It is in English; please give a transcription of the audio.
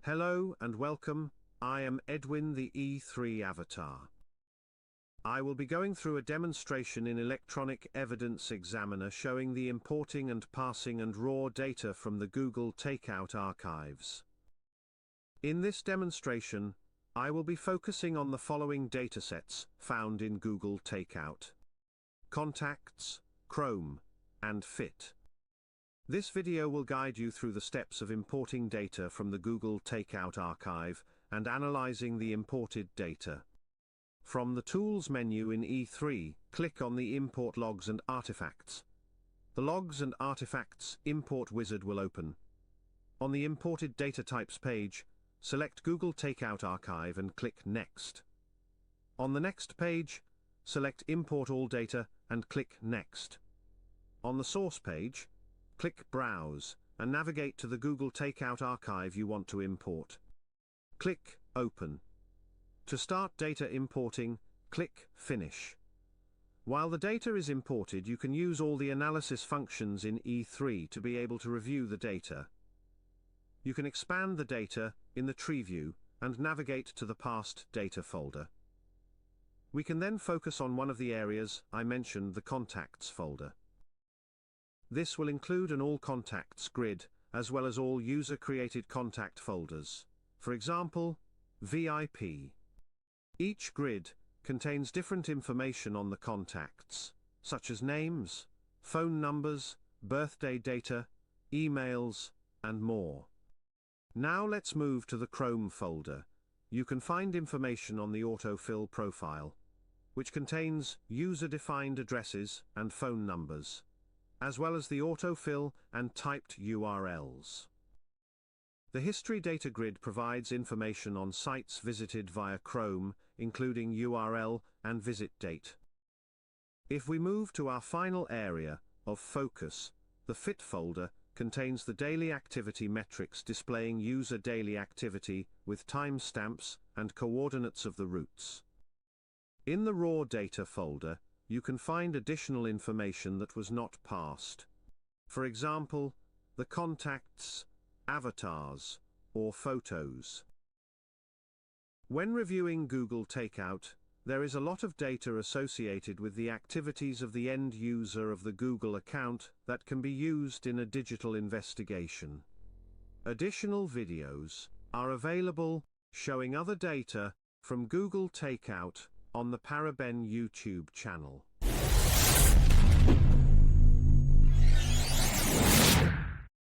Hello and welcome, I am Edwin the E3 avatar. I will be going through a demonstration in Electronic Evidence Examiner showing the importing and passing and raw data from the Google Takeout archives. In this demonstration, I will be focusing on the following datasets found in Google Takeout: Contacts, Chrome, and Fit. This video will guide you through the steps of importing data from the Google Takeout archive and analyzing the imported data. From the Tools menu in E3, click on the Import Logs and Artifacts. The Logs and Artifacts import wizard will open. On the Imported Data Types page, select Google Takeout Archive and click Next. On the next page, select Import All Data and click Next. On the Source page, click Browse, and navigate to the Google Takeout archive you want to import. Click Open. To start data importing, click Finish. While the data is imported, you can use all the analysis functions in E3 to be able to review the data. You can expand the data in the tree view and navigate to the Past Data folder. We can then focus on one of the areas I mentioned, the Contacts folder. This will include an All Contacts grid, as well as all user-created contact folders. For example, VIP. Each grid contains different information on the contacts, such as names, phone numbers, birthday data, emails, and more. Now let's move to the Chrome folder. You can find information on the autofill profile, which contains user-defined addresses and phone numbers, as well as the autofill and typed URLs. The History Data Grid provides information on sites visited via Chrome, including URL and visit date. If we move to our final area of focus, the Fit folder contains the daily activity metrics displaying user daily activity with timestamps and coordinates of the routes. In the Raw Data folder, you can find additional information that was not passed. For example, the contacts, avatars, or photos. When reviewing Google Takeout, there is a lot of data associated with the activities of the end user of the Google account that can be used in a digital investigation. Additional videos are available showing other data from Google Takeout on the Paraben YouTube channel.